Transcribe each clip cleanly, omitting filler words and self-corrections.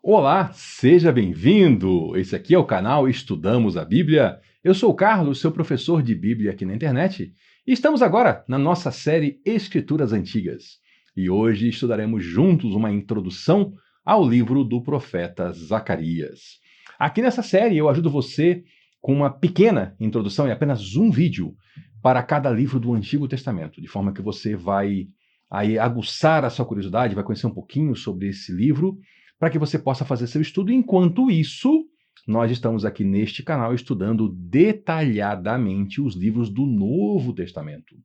Olá, seja bem-vindo! Esse aqui é o canal Estudamos a Bíblia. Eu sou o Carlos, seu professor de Bíblia aqui na internet, e estamos agora na nossa série Escrituras Antigas. E hoje estudaremos juntos uma introdução ao livro do profeta Zacarias. Aqui nessa série eu ajudo você com uma pequena introdução e apenas um vídeo para cada livro do Antigo Testamento, de forma que você vai aí aguçar a sua curiosidade, vai conhecer um pouquinho sobre esse livro, para que você possa fazer seu estudo. Enquanto isso, nós estamos aqui neste canal estudando detalhadamente os livros do Novo Testamento.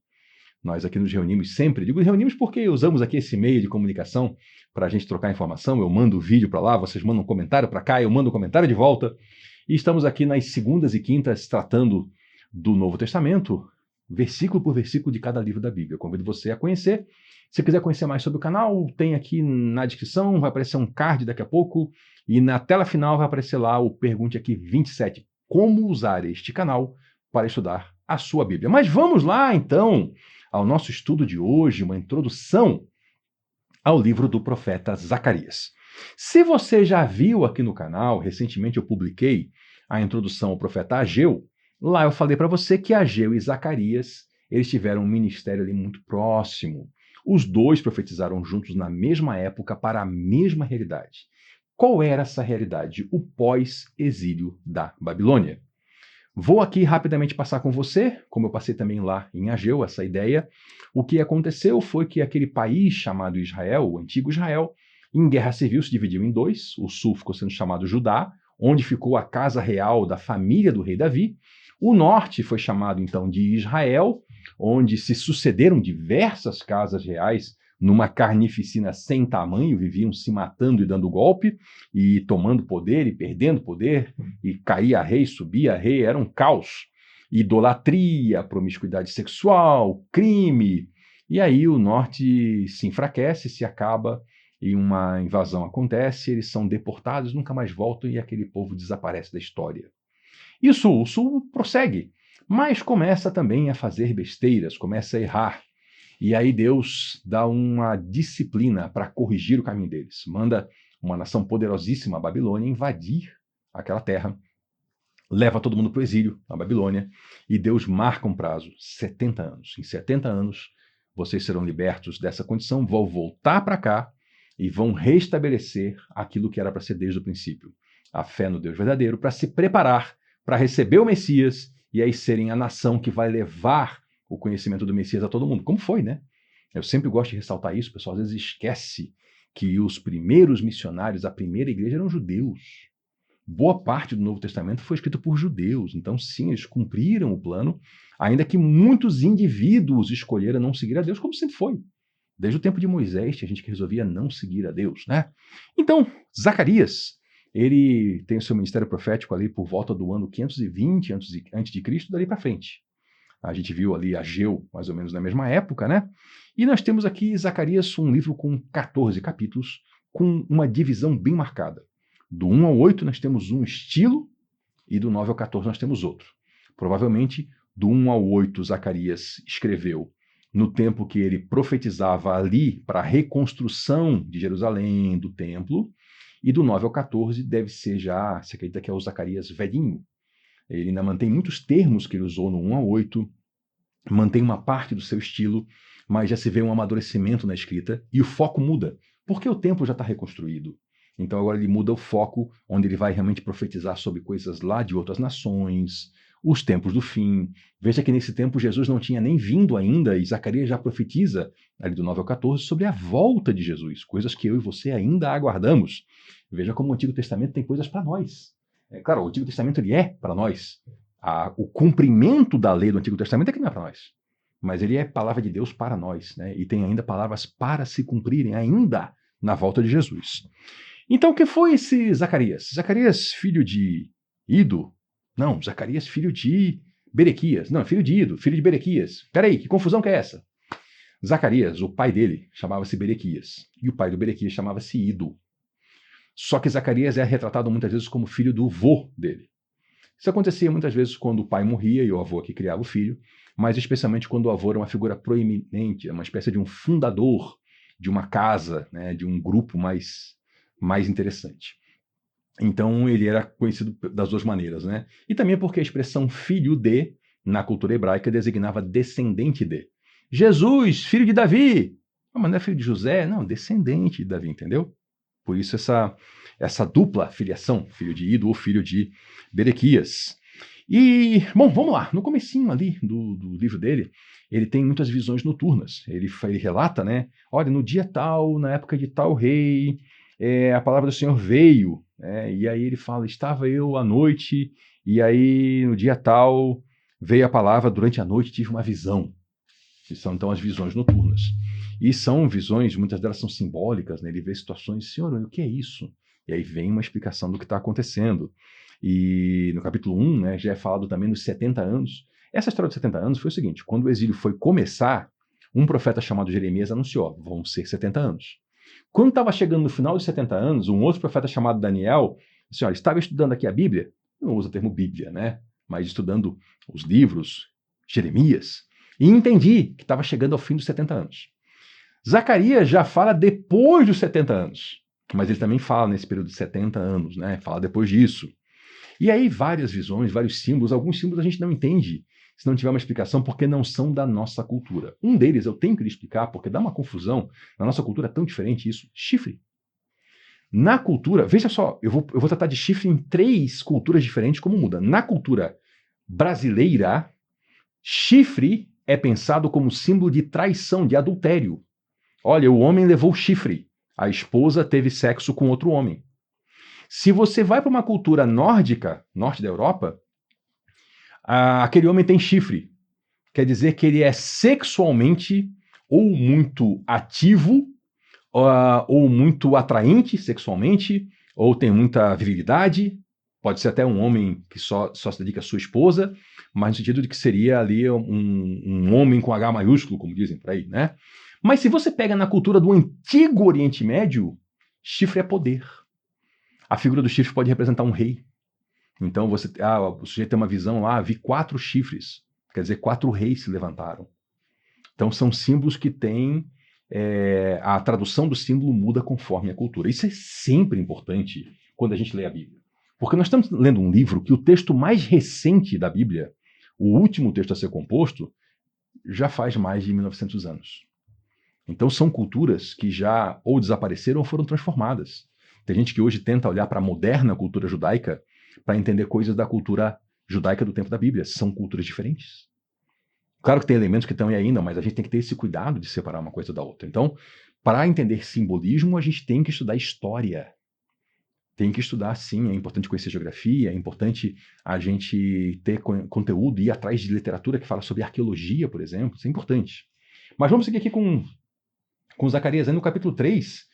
Nós aqui nos reunimos sempre, digo reunimos porque usamos aqui esse meio de comunicação para a gente trocar informação. Eu mando o vídeo para lá, vocês mandam um comentário para cá, eu mando um comentário de volta. E estamos aqui nas segundas e quintas tratando do Novo Testamento, versículo por versículo de cada livro da Bíblia. Eu convido você a conhecer. Se quiser conhecer mais sobre o canal, tem aqui na descrição, vai aparecer um card daqui a pouco, e na tela final vai aparecer lá o Pergunte Aqui 27, como usar este canal para estudar a sua Bíblia. Mas vamos lá, então, ao nosso estudo de hoje, uma introdução ao livro do profeta Zacarias. Se você já viu aqui no canal, recentemente eu publiquei a introdução ao profeta Ageu. Lá eu falei para você que Ageu e Zacarias, eles tiveram um ministério ali muito próximo. Os dois profetizaram juntos na mesma época para a mesma realidade. Qual era essa realidade? O pós-exílio da Babilônia. Vou aqui rapidamente passar com você, como eu passei também lá em Ageu, essa ideia. O que aconteceu foi que aquele país chamado Israel, o antigo Israel, em guerra civil se dividiu em dois. O sul ficou sendo chamado Judá, onde ficou a casa real da família do rei Davi. O norte foi chamado então de Israel, onde se sucederam diversas casas reais numa carnificina sem tamanho, viviam se matando e dando golpe, e tomando poder e perdendo poder, e caía rei, subia rei, era um caos. Idolatria, promiscuidade sexual, crime. E aí o norte se enfraquece, se acaba, e uma invasão acontece, eles são deportados, nunca mais voltam, e aquele povo desaparece da história. E o sul prossegue, mas começa também a fazer besteiras, começa a errar. E aí Deus dá uma disciplina para corrigir o caminho deles. Manda uma nação poderosíssima, a Babilônia, invadir aquela terra, leva todo mundo para o exílio, a Babilônia, e Deus marca um prazo, 70 anos. Em 70 anos, vocês serão libertos dessa condição, vão voltar para cá e vão restabelecer aquilo que era para ser desde o princípio. A fé no Deus verdadeiro, para se preparar para receber o Messias e aí serem a nação que vai levar o conhecimento do Messias a todo mundo. Como foi, né? Eu sempre gosto de ressaltar isso, o pessoal às vezes esquece que os primeiros missionários, a primeira igreja eram judeus. Boa parte do Novo Testamento foi escrito por judeus, então sim, eles cumpriram o plano, ainda que muitos indivíduos escolheram não seguir a Deus, como sempre foi. Desde o tempo de Moisés, tinha gente que resolvia não seguir a Deus, né? Então, Zacarias, ele tem o seu ministério profético ali por volta do ano 520 a.C., dali para frente. A gente viu ali Ageu, mais ou menos na mesma época, né? E nós temos aqui Zacarias, um livro com 14 capítulos, com uma divisão bem marcada. Do 1 ao 8 nós temos um estilo, e do 9 ao 14 nós temos outro. Provavelmente, do 1 ao 8, Zacarias escreveu no tempo que ele profetizava ali para a reconstrução de Jerusalém, do templo, e do 9 ao 14 deve ser já, se acredita que é o Zacarias velhinho. Ele ainda mantém muitos termos que ele usou no 1 ao 8, mantém uma parte do seu estilo, mas já se vê um amadurecimento na escrita e o foco muda, porque o templo já está reconstruído. Então agora ele muda o foco, onde ele vai realmente profetizar sobre coisas lá de outras nações, os tempos do fim. Veja que nesse tempo Jesus não tinha nem vindo ainda, e Zacarias já profetiza, ali do 9 ao 14, sobre a volta de Jesus, coisas que eu e você ainda aguardamos. Veja como o Antigo Testamento tem coisas para nós. Claro, o Antigo Testamento ele é para nós. O cumprimento da lei do Antigo Testamento é que não é para nós. Mas ele é palavra de Deus para nós, né? E tem ainda palavras para se cumprirem ainda na volta de Jesus. Então, o que foi esse Zacarias? Zacarias, filho de Ido? Não, Zacarias, filho de Berequias. Não, filho de Ido, filho de Berequias. Peraí, que confusão que é essa? Zacarias, o pai dele, chamava-se Berequias. E o pai do Berequias chamava-se Ido. Só que Zacarias é retratado muitas vezes como filho do vô dele. Isso acontecia muitas vezes quando o pai morria e o avô que criava o filho, mas especialmente quando o avô era uma figura proeminente, uma espécie de um fundador de uma casa, né, de um grupo mais interessante. Então ele era conhecido das duas maneiras, né? E também porque a expressão filho de, na cultura hebraica, designava descendente de. Jesus, filho de Davi! Ah, mas não é filho de José? Não, descendente de Davi, entendeu? Por isso essa dupla filiação, filho de Ido ou filho de Berequias. E, bom, vamos lá. No comecinho ali do livro dele, ele tem muitas visões noturnas. Ele relata, né? Olha, no dia tal, na época de tal rei, a palavra do Senhor veio. E aí ele fala, estava eu à noite, e aí no dia tal veio a palavra, durante a noite tive uma visão. Que são então as visões noturnas. E são visões, muitas delas são simbólicas, né? Ele vê situações, Senhor, o que é isso? E aí vem uma explicação do que está acontecendo. E no capítulo 1, né, já é falado também dos 70 anos. Essa história dos 70 anos foi o seguinte: quando o exílio foi começar, um profeta chamado Jeremias anunciou: vão ser 70 anos. Quando estava chegando no final dos 70 anos, um outro profeta chamado Daniel disse: olha, estava estudando aqui a Bíblia, não usa o termo Bíblia, né? Mas estudando os livros, Jeremias, e entendi que estava chegando ao fim dos 70 anos. Zacarias já fala depois dos 70 anos, mas ele também fala nesse período de 70 anos, né? Fala depois disso. E aí várias visões, vários símbolos, alguns símbolos a gente não entende se não tiver uma explicação, porque não são da nossa cultura. Um deles eu tenho que lhe explicar, porque dá uma confusão, na nossa cultura é tão diferente isso, chifre. Na cultura, veja só, eu vou tratar de chifre em 3 culturas diferentes, como muda. Na cultura brasileira, chifre é pensado como símbolo de traição, de adultério. Olha, o homem levou chifre, a esposa teve sexo com outro homem. Se você vai para uma cultura nórdica, norte da Europa, aquele homem tem chifre. Quer dizer que ele é sexualmente ou muito ativo, ou muito atraente sexualmente, ou tem muita virilidade. Pode ser até um homem que só se dedica à sua esposa, mas no sentido de que seria ali um homem com H maiúsculo, como dizem por aí, né? Mas se você pega na cultura do antigo Oriente Médio, chifre é poder. A figura do chifre pode representar um rei. Então o sujeito tem uma visão lá, vi 4 chifres, quer dizer, 4 reis se levantaram. Então são símbolos que têm, a tradução do símbolo muda conforme a cultura. Isso é sempre importante quando a gente lê a Bíblia. Porque nós estamos lendo um livro que o texto mais recente da Bíblia, o último texto a ser composto, já faz mais de 1900 anos. Então são culturas que já ou desapareceram ou foram transformadas. Tem gente que hoje tenta olhar para a moderna cultura judaica para entender coisas da cultura judaica do tempo da Bíblia. São culturas diferentes. Claro que tem elementos que estão aí ainda, mas a gente tem que ter esse cuidado de separar uma coisa da outra. Então, para entender simbolismo, a gente tem que estudar história. Tem que estudar, sim, é importante conhecer geografia, é importante a gente ter conteúdo e ir atrás de literatura que fala sobre arqueologia, por exemplo, isso é importante. Mas vamos seguir aqui com Zacarias. Aí no capítulo 3,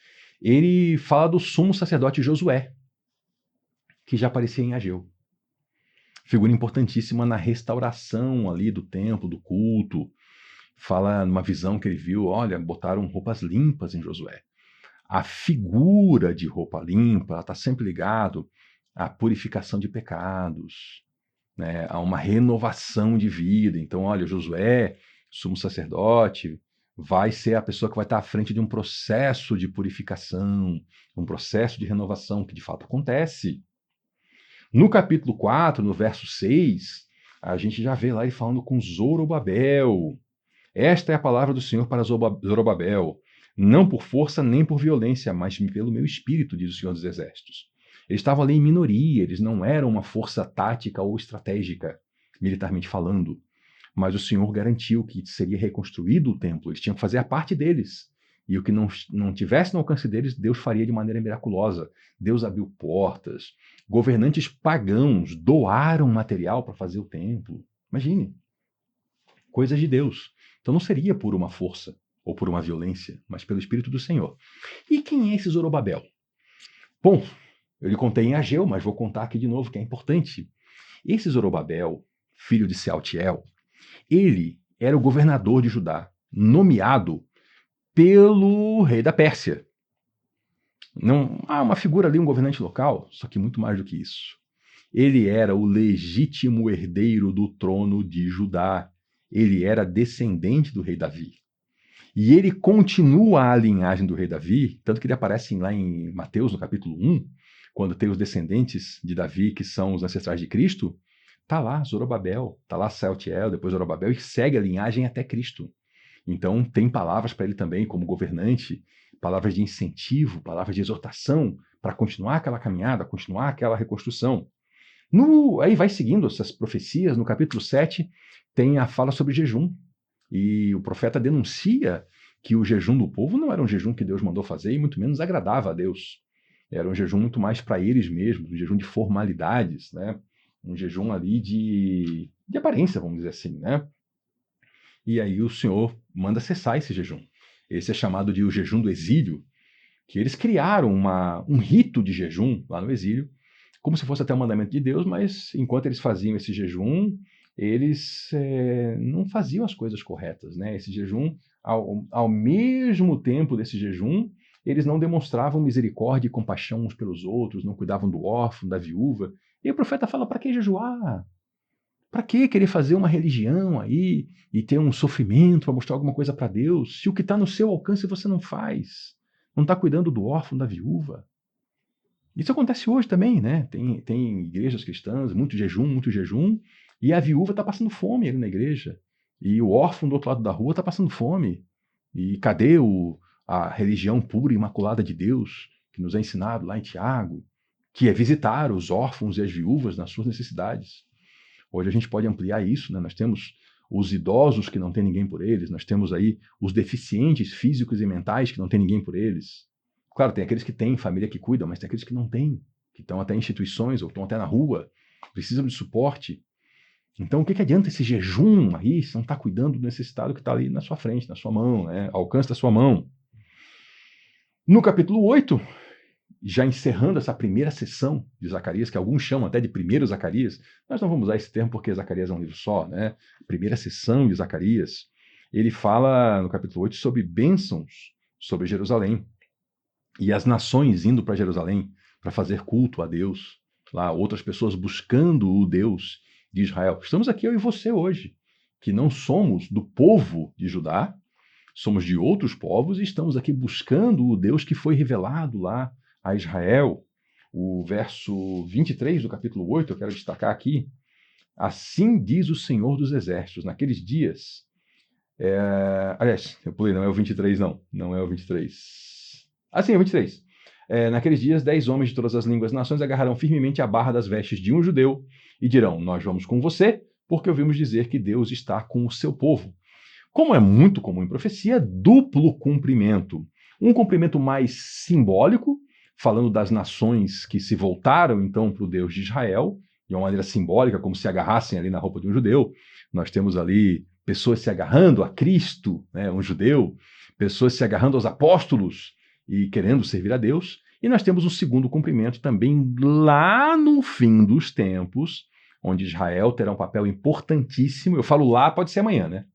ele fala do sumo sacerdote Josué, que já aparecia em Ageu. Figura importantíssima na restauração ali do templo, do culto. Fala numa visão que ele viu, olha, botaram roupas limpas em Josué. A figura de roupa limpa está sempre ligado à purificação de pecados, né, a uma renovação de vida. Então, olha, Josué, sumo sacerdote, vai ser a pessoa que vai estar à frente de um processo de purificação, um processo de renovação que de fato acontece. No capítulo 4, no verso 6, a gente já vê lá ele falando com Zorobabel. Esta é a palavra do Senhor para Zorobabel, não por força nem por violência, mas pelo meu espírito, diz o Senhor dos Exércitos. Eles estavam ali em minoria, eles não eram uma força tática ou estratégica, militarmente falando. Mas o Senhor garantiu que seria reconstruído o templo, eles tinham que fazer a parte deles. E o que não tivesse no alcance deles, Deus faria de maneira miraculosa. Deus abriu portas. Governantes pagãos doaram material para fazer o templo. Imagine. Coisas de Deus. Então não seria por uma força ou por uma violência, mas pelo Espírito do Senhor. E quem é esse Zorobabel? Bom, eu lhe contei em Ageu, mas vou contar aqui de novo, que é importante. Esse Zorobabel, filho de Sealtiel, ele era o governador de Judá, nomeado pelo rei da Pérsia. Não há uma figura ali, um governante local, só que muito mais do que isso. Ele era o legítimo herdeiro do trono de Judá. Ele era descendente do rei Davi. E ele continua a linhagem do rei Davi, tanto que ele aparece lá em Mateus, no capítulo 1, quando tem os descendentes de Davi, que são os ancestrais de Cristo, tá lá Zorobabel, tá lá Sealtiel, depois Zorobabel, e segue a linhagem até Cristo. Então, tem palavras para ele também, como governante, palavras de incentivo, palavras de exortação, para continuar aquela caminhada, continuar aquela reconstrução. Aí vai seguindo essas profecias, no capítulo 7, tem a fala sobre jejum. E o profeta denuncia que o jejum do povo não era um jejum que Deus mandou fazer e muito menos agradava a Deus. Era um jejum muito mais para eles mesmos, um jejum de formalidades, né? Um jejum ali de aparência, vamos dizer assim, né? E aí o Senhor manda cessar esse jejum. Esse é chamado de o jejum do exílio, que eles criaram um rito de jejum lá no exílio, como se fosse até um mandamento de Deus, mas enquanto eles faziam esse jejum, eles não faziam as coisas corretas, né? Esse jejum, ao mesmo tempo desse jejum, eles não demonstravam misericórdia e compaixão uns pelos outros, não cuidavam do órfão, da viúva. E o profeta fala, para que jejuar? Para que querer fazer uma religião aí e ter um sofrimento para mostrar alguma coisa para Deus, se o que está no seu alcance você não faz? Não está cuidando do órfão, da viúva? Isso acontece hoje também, né? Tem igrejas cristãs, muito jejum, e a viúva está passando fome ali na igreja. E o órfão do outro lado da rua está passando fome. E cadê a religião pura e imaculada de Deus, que nos é ensinado lá em Tiago, que é visitar os órfãos e as viúvas nas suas necessidades? Hoje a gente pode ampliar isso, né? Nós temos os idosos que não tem ninguém por eles, nós temos aí os deficientes físicos e mentais que não tem ninguém por eles. Claro, tem aqueles que têm família que cuidam, mas tem aqueles que não têm, que estão até em instituições ou estão até na rua, precisam de suporte. Então, o que adianta esse jejum aí se não está cuidando do necessitado que está ali na sua frente, na sua mão, né? Ao alcance da sua mão? No capítulo 8, já encerrando essa primeira sessão de Zacarias, que alguns chamam até de primeiro Zacarias, nós não vamos usar esse termo porque Zacarias é um livro só, né? Primeira sessão de Zacarias, ele fala no capítulo 8 sobre bênçãos sobre Jerusalém e as nações indo para Jerusalém para fazer culto a Deus, lá outras pessoas buscando o Deus de Israel. Estamos aqui eu e você hoje, que não somos do povo de Judá, somos de outros povos e estamos aqui buscando o Deus que foi revelado lá a Israel. O verso 23 do capítulo 8, eu quero destacar aqui. Assim diz o Senhor dos Exércitos, naqueles dias... Aliás, eu pulei, não é o 23 não, não é o 23. Sim, é o 23. Naqueles dias, 10 homens de todas as línguas e nações agarrarão firmemente a barra das vestes de um judeu e dirão, nós vamos com você, porque ouvimos dizer que Deus está com o seu povo. Como é muito comum em profecia, duplo cumprimento. Um cumprimento mais simbólico, falando das nações que se voltaram então para o Deus de Israel, de uma maneira simbólica, como se agarrassem ali na roupa de um judeu. Nós temos ali pessoas se agarrando a Cristo, né, um judeu, pessoas se agarrando aos apóstolos e querendo servir a Deus. E nós temos um segundo cumprimento também lá no fim dos tempos, onde Israel terá um papel importantíssimo. Eu falo lá, pode ser amanhã, né?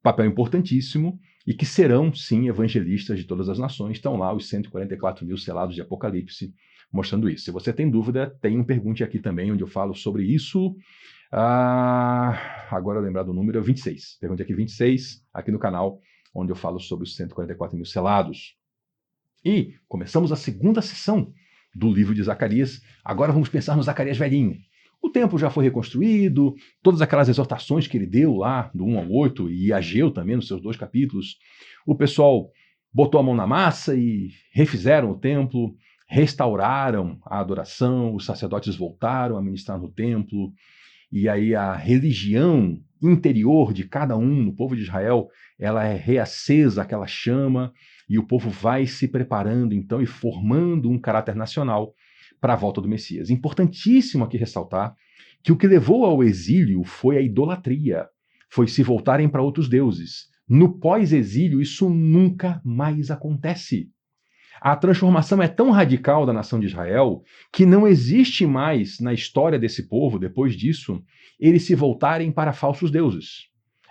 Papel importantíssimo, e que serão, sim, evangelistas de todas as nações. Estão lá os 144 mil selados de Apocalipse, mostrando isso. Se você tem dúvida, tem um Pergunte Aqui também, onde eu falo sobre isso. Agora eu lembrar do número, é 26. Pergunte Aqui 26, aqui no canal, onde eu falo sobre os 144 mil selados. E começamos a segunda sessão do livro de Zacarias. Agora vamos pensar no Zacarias velhinho. O templo já foi reconstruído, todas aquelas exortações que ele deu lá, do 1 ao 8, e Ageu também, nos seus 2 capítulos, o pessoal botou a mão na massa e refizeram o templo, restauraram a adoração, os sacerdotes voltaram a ministrar no templo, e aí a religião interior de cada um no povo de Israel, ela é reacesa, aquela chama, e o povo vai se preparando então e formando um caráter nacional para a volta do Messias. Importantíssimo aqui ressaltar que o que levou ao exílio foi a idolatria, foi se voltarem para outros deuses. No pós-exílio, isso nunca mais acontece. A transformação é tão radical da nação de Israel que não existe mais na história desse povo, depois disso, eles se voltarem para falsos deuses.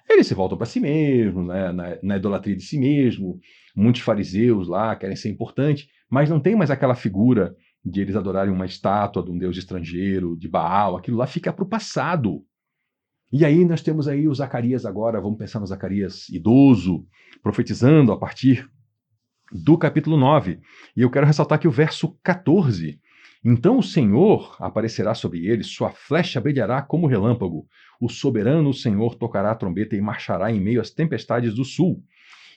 Eles se voltam para si mesmos, né, na idolatria de si mesmo. Muitos fariseus lá querem ser importantes, mas não tem mais aquela figura de eles adorarem uma estátua de um deus estrangeiro, de Baal, aquilo lá fica para o passado. E aí nós temos aí o Zacarias agora, vamos pensar no Zacarias idoso, profetizando a partir do capítulo 9. E eu quero ressaltar aqui o verso 14, Então o Senhor aparecerá sobre eles, sua flecha brilhará como relâmpago. O soberano Senhor tocará a trombeta e marchará em meio às tempestades do sul.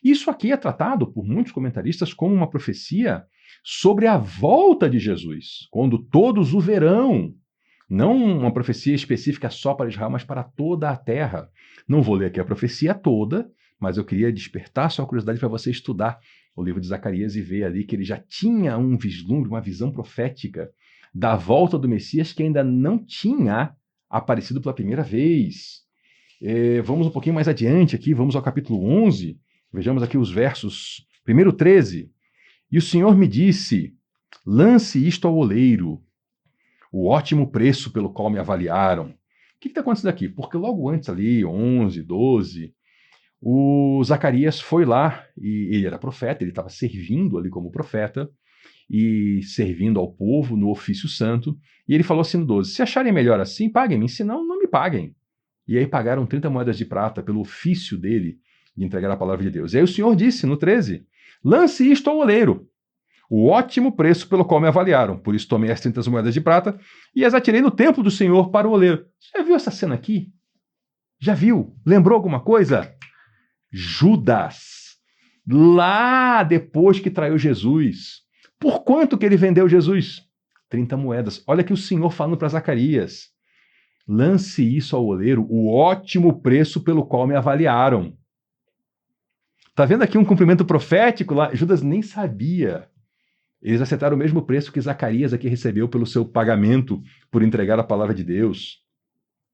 Isso aqui é tratado por muitos comentaristas como uma profecia sobre a volta de Jesus, quando todos o verão. Não uma profecia específica só para Israel, mas para toda a terra. Não vou ler aqui a profecia toda, mas eu queria despertar sua curiosidade para você estudar o livro de Zacarias e ver ali que ele já tinha um vislumbre, uma visão profética da volta do Messias que ainda não tinha aparecido pela primeira vez. Vamos um pouquinho mais adiante aqui, vamos ao capítulo 11, vejamos aqui os versos, primeiro 13. E o Senhor me disse, lance isto ao oleiro, o ótimo preço pelo qual me avaliaram. O que está acontecendo aqui? Porque logo antes ali, 11, 12, o Zacarias foi lá, e ele era profeta, ele estava servindo ali como profeta, e servindo ao povo no ofício santo, e ele falou assim no 12, se acharem melhor assim, paguem-me, senão não me paguem. E aí pagaram 30 moedas de prata pelo ofício dele de entregar a palavra de Deus. E aí o Senhor disse no 13, lance isto ao oleiro, o ótimo preço pelo qual me avaliaram. Por isso tomei as 30 moedas de prata e as atirei no templo do Senhor para o oleiro. Você já viu essa cena aqui? Já viu? Lembrou alguma coisa? Judas, lá depois que traiu Jesus. Por quanto que ele vendeu Jesus? 30 moedas. Olha aqui o Senhor falando para Zacarias. Lance isso ao oleiro, o ótimo preço pelo qual me avaliaram. Está vendo aqui um cumprimento profético lá? Judas nem sabia. Eles aceitaram o mesmo preço que Zacarias aqui recebeu pelo seu pagamento por entregar a palavra de Deus.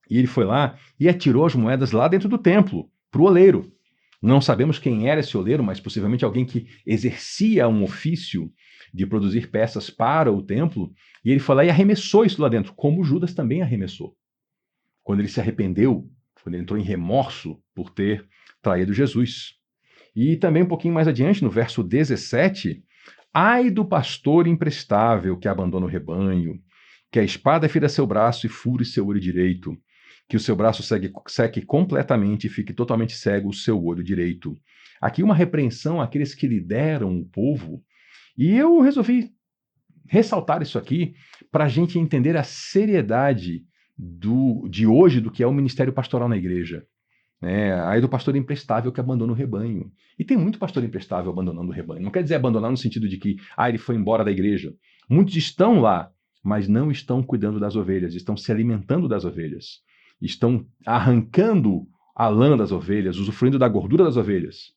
E ele foi lá e atirou as moedas lá dentro do templo, para o oleiro. Não sabemos quem era esse oleiro, mas possivelmente alguém que exercia um ofício de produzir peças para o templo. E ele foi lá e arremessou isso lá dentro, como Judas também arremessou. Quando ele se arrependeu, quando ele entrou em remorso por ter traído Jesus. E também um pouquinho mais adiante, no verso 17... Ai do pastor imprestável que abandona o rebanho, que a espada fira seu braço e fure seu olho direito, que o seu braço seque completamente e fique totalmente cego o seu olho direito. Aqui uma repreensão àqueles que lideram o povo, e eu resolvi ressaltar isso aqui para a gente entender a seriedade de hoje do que é o ministério pastoral na igreja. Aí do pastor imprestável que abandona o rebanho. E tem muito pastor imprestável abandonando o rebanho. Não quer dizer abandonar no sentido de que ele foi embora da igreja. Muitos estão lá, mas não estão cuidando das ovelhas, estão se alimentando das ovelhas. Estão arrancando a lã das ovelhas, usufruindo da gordura das ovelhas.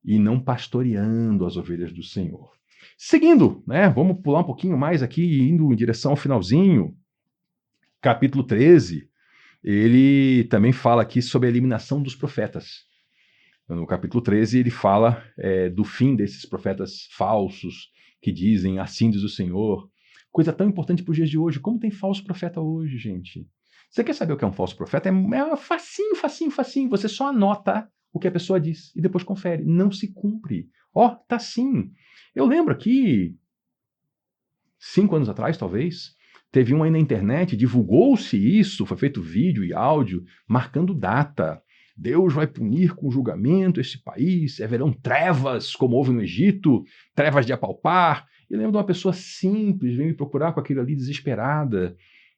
E não pastoreando as ovelhas do Senhor. Seguindo, vamos pular um pouquinho mais aqui, indo em direção ao finalzinho. Capítulo 13. Ele também fala aqui sobre a eliminação dos profetas. No capítulo 13, ele fala do fim desses profetas falsos que dizem, assim diz o Senhor. Coisa tão importante para os dias de hoje. Como tem falso profeta hoje, gente? Você quer saber o que é um falso profeta? É facinho, facinho, facinho. Você só anota o que a pessoa diz e depois confere. Não se cumpre. Tá sim. Eu lembro aqui, 5 anos atrás, talvez, teve um aí na internet, divulgou-se isso, foi feito vídeo e áudio, marcando data. Deus vai punir com julgamento esse país, haverão trevas, como houve no Egito, trevas de apalpar. E lembro de uma pessoa simples, veio me procurar com aquilo ali, desesperada.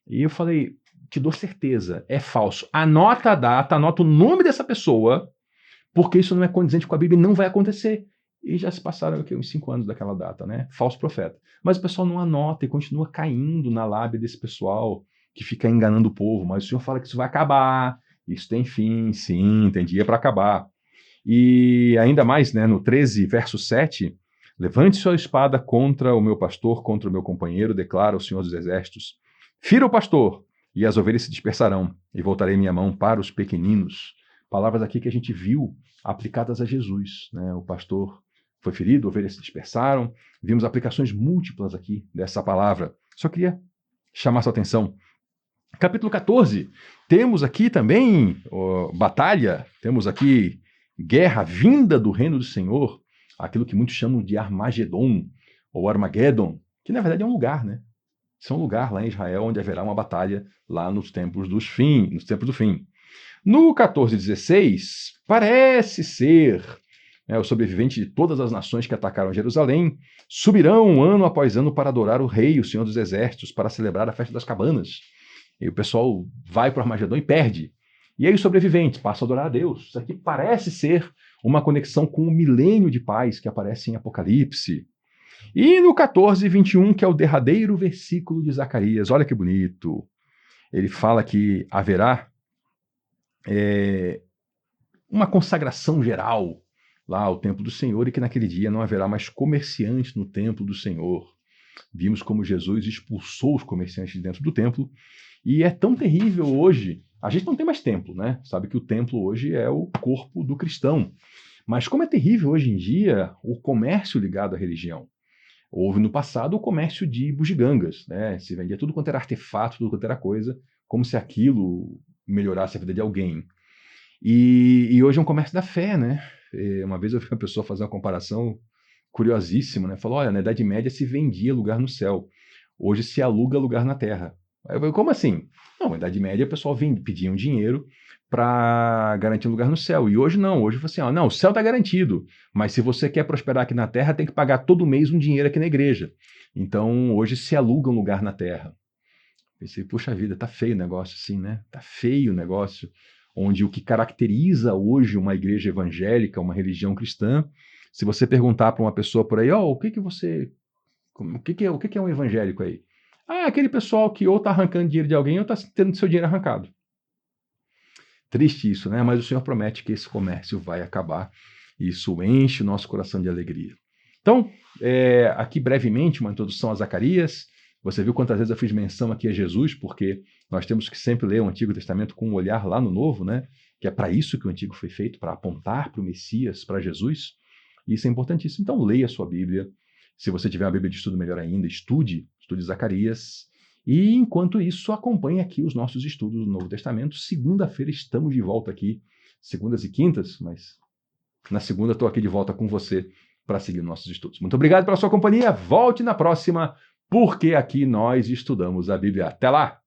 E eu falei, te dou certeza, é falso. Anota a data, anota o nome dessa pessoa, porque isso não é condizente com a Bíblia e não vai acontecer. E já se passaram aqui uns 5 anos daquela data, Falso profeta. Mas o pessoal não anota e continua caindo na lábia desse pessoal que fica enganando o povo. Mas o Senhor fala que isso vai acabar, isso tem fim, sim, tem dia para acabar. E ainda mais, no 13, verso 7, levante sua espada contra o meu pastor, contra o meu companheiro, declara o Senhor dos Exércitos. Fira o pastor, e as ovelhas se dispersarão, e voltarei minha mão para os pequeninos. Palavras aqui que a gente viu aplicadas a Jesus. O pastor foi ferido, ovelhas se dispersaram. Vimos aplicações múltiplas aqui dessa palavra. Só queria chamar sua atenção. Capítulo 14. Temos aqui também batalha, temos aqui guerra vinda do reino do Senhor, aquilo que muitos chamam de Armagedon, ou Armageddon, que na verdade é um lugar, Isso é um lugar lá em Israel onde haverá uma batalha lá nos tempos do fim. No 14:16, parece ser né, o sobrevivente de todas as nações que atacaram Jerusalém, subirão ano após ano para adorar o rei, o Senhor dos Exércitos, para celebrar a festa das cabanas. E o pessoal vai para o Armagedon e perde. E aí os sobreviventes passam a adorar a Deus. Isso aqui parece ser uma conexão com o milênio de paz que aparece em Apocalipse. E no 14:21, que é o derradeiro versículo de Zacarias, olha que bonito. Ele fala que haverá uma consagração geral lá ao templo do Senhor e que naquele dia não haverá mais comerciantes no templo do Senhor. Vimos como Jesus expulsou os comerciantes de dentro do templo e é tão terrível hoje. A gente não tem mais templo, né? Sabe que o templo hoje é o corpo do cristão. Mas como é terrível hoje em dia o comércio ligado à religião. Houve no passado o comércio de bugigangas, né? Se vendia tudo quanto era artefato, tudo quanto era coisa, como se aquilo melhorasse a vida de alguém. E hoje é um comércio da fé, né? Uma vez eu vi uma pessoa fazer uma comparação curiosíssima, né? Falou, olha, na Idade Média se vendia lugar no céu, hoje se aluga lugar na terra. Aí eu falei, como assim? Não, na Idade Média o pessoal pedia um dinheiro para garantir um lugar no céu, e hoje não, hoje você, não, o céu está garantido, mas se você quer prosperar aqui na terra, tem que pagar todo mês um dinheiro aqui na igreja. Então hoje se aluga um lugar na terra. Pensei, puxa vida, tá feio o negócio assim, né? Tá feio o negócio, onde o que caracteriza hoje uma igreja evangélica, uma religião cristã, se você perguntar para uma pessoa por aí, o que é um evangélico aí? Ah, aquele pessoal que ou está arrancando dinheiro de alguém ou está tendo seu dinheiro arrancado. Triste isso, né? Mas o Senhor promete que esse comércio vai acabar e isso enche o nosso coração de alegria. Então, aqui brevemente uma introdução a Zacarias. Você viu quantas vezes eu fiz menção aqui a Jesus, porque nós temos que sempre ler o Antigo Testamento com um olhar lá no Novo, né? Que é para isso que o Antigo foi feito, para apontar para o Messias, para Jesus. E isso é importantíssimo. Então, leia a sua Bíblia. Se você tiver uma Bíblia de estudo, melhor ainda, estude Zacarias. E, enquanto isso, acompanhe aqui os nossos estudos do Novo Testamento. Segunda-feira estamos de volta aqui, segundas e quintas, mas na segunda estou aqui de volta com você para seguir nossos estudos. Muito obrigado pela sua companhia. Volte na próxima, porque aqui nós estudamos a Bíblia. Até lá!